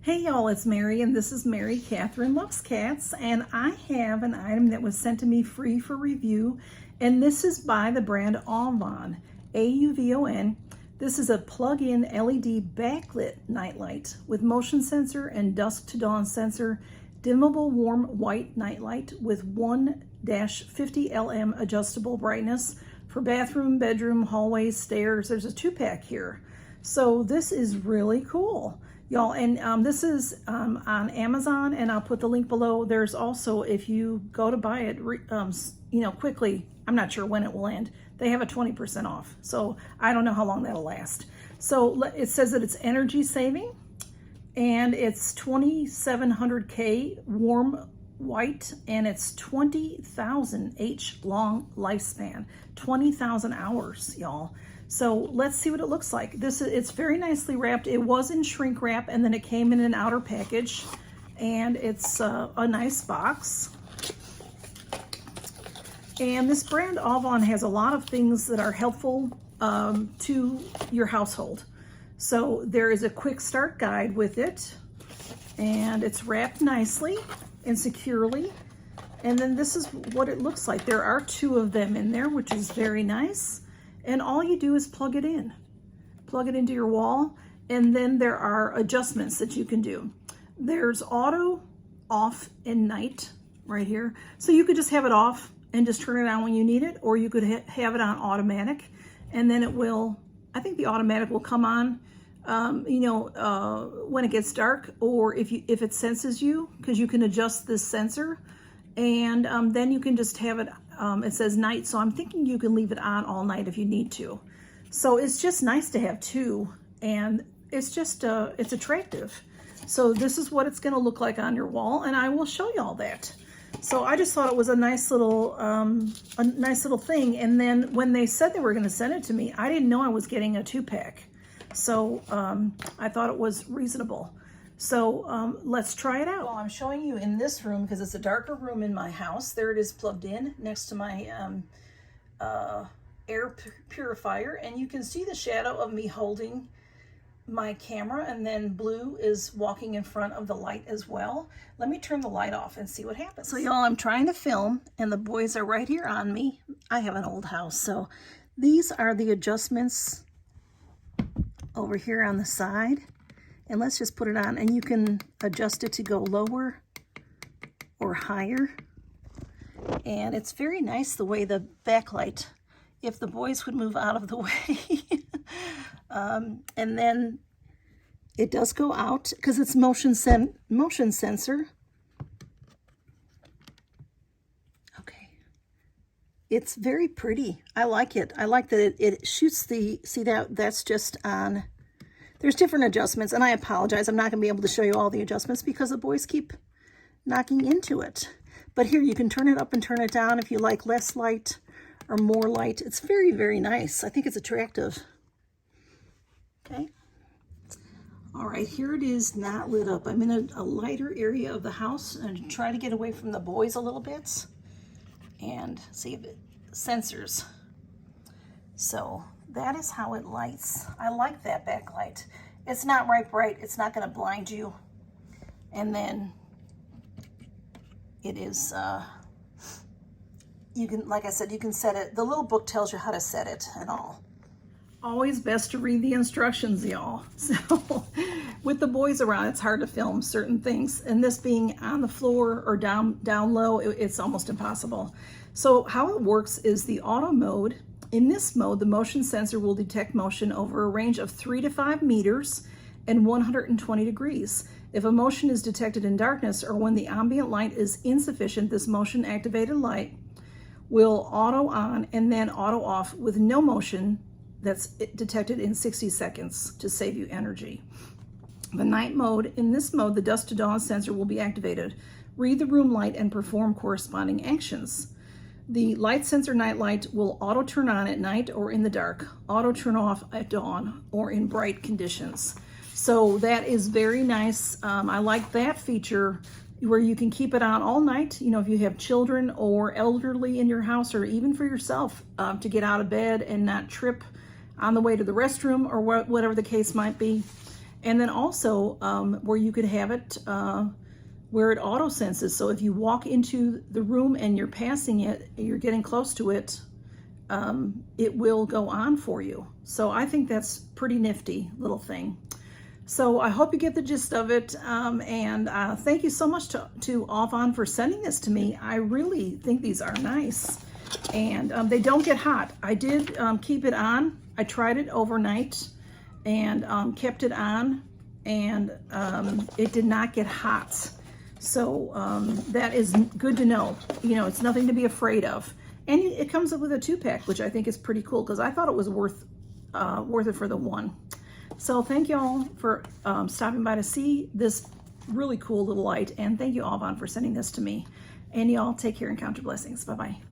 Hey y'all, it's Mary and this is Mary Catherine Loves Cats, and I have an item that was sent to me free for review, and this is by the brand AUVON, AUVON. This is a plug-in LED backlit nightlight with motion sensor and dusk to dawn sensor, dimmable warm white nightlight with 1-50 LM adjustable brightness for bathroom, bedroom, hallways, stairs. There's a 2-pack here. So this is really cool, y'all. And this is on Amazon, and I'll put the link below. There's also, if you go to buy it, quickly, I'm not sure when it will end, they have a 20% off. So I don't know how long that'll last. So it says that it's energy saving, and it's 2700K warm white, and it's 20,000 H long lifespan, 20,000 hours, y'all. So let's see what it looks like. It's very nicely wrapped. It was in shrink wrap, and then it came in an outer package, and it's a nice box. And this brand AUVON has a lot of things that are helpful to your household. So there is a quick start guide with it, and it's wrapped nicely and securely. And then this is what it looks like. There are 2 of them in there, which is very nice. And all you do is plug it into your wall, and then there are adjustments that you can do. There's auto, off, and night right here. So you could just have it off and just turn it on when you need it, or you could have it on automatic, and then it will, I think the automatic will come on when it gets dark, or if it senses you, because you can adjust this sensor, and then you can just have it, it says night, so I'm thinking you can leave it on all night if you need to. So it's just nice to have 2, and it's just, it's attractive. So this is what it's gonna look like on your wall, and I will show you all that. So I just thought it was a nice little thing. And then when they said they were gonna send it to me, I didn't know I was getting a 2-pack. So I thought it was reasonable. So let's try it out. Well, I'm showing you in this room because it's a darker room in my house. There it is plugged in next to my air purifier, and you can see the shadow of me holding my camera, and then Blue is walking in front of the light as well. Let me turn the light off and see what happens. So y'all, I'm trying to film, and the boys are right here on me. I have an old house, so these are the adjustments over here on the side. And let's just put it on, and you can adjust it to go lower or higher. And it's very nice the way the backlight, if the boys would move out of the way. And then it does go out because it's motion sensor. Okay. It's very pretty. I like it. I like that it shoots the, see that's just on. There's different adjustments, and I apologize. I'm not going to be able to show you all the adjustments because the boys keep knocking into it. But here, you can turn it up and turn it down if you like less light or more light. It's very, very nice. I think it's attractive. Okay. All right, here it is, not lit up. I'm in a lighter area of the house and try to get away from the boys a little bit and see if it sensors. So that is how it lights. I like that backlight. It's not right bright. It's not going to blind you. And then it is, you can, like I said, you can set it. The little book tells you how to set it and all. Always best to read the instructions, y'all. So with the boys around, it's hard to film certain things. And this being on the floor or down low, it's almost impossible. So how it works is the auto mode. In this mode, the motion sensor will detect motion over a range of 3 to 5 meters and 120 degrees. If a motion is detected in darkness or when the ambient light is insufficient, this motion activated light will auto on and then auto off with no motion that's detected in 60 seconds to save you energy. The night mode, in this mode, the dusk to dawn sensor will be activated. Read the room light and perform corresponding actions. The light sensor night light will auto turn on at night or in the dark, auto turn off at dawn or in bright conditions. So that is very nice. I like that feature where you can keep it on all night, you know, if you have children or elderly in your house, or even for yourself to get out of bed and not trip on the way to the restroom or whatever the case might be. And then also where you could have it where it auto senses. So if you walk into the room and you're passing it, you're getting close to it, it will go on for you. So I think that's pretty nifty little thing. So I hope you get the gist of it, and thank you so much to AUVON for sending this to me. I really think these are nice, and they don't get hot. I did keep it on. I tried it overnight and kept it on, and it did not get hot. So that is good to know. You know, it's nothing to be afraid of. And it comes up with a 2-pack, which I think is pretty cool because I thought it was worth it for the one. So thank y'all for stopping by to see this really cool little light. And thank you, AUVON, for sending this to me. And y'all take care and count your blessings. Bye-bye.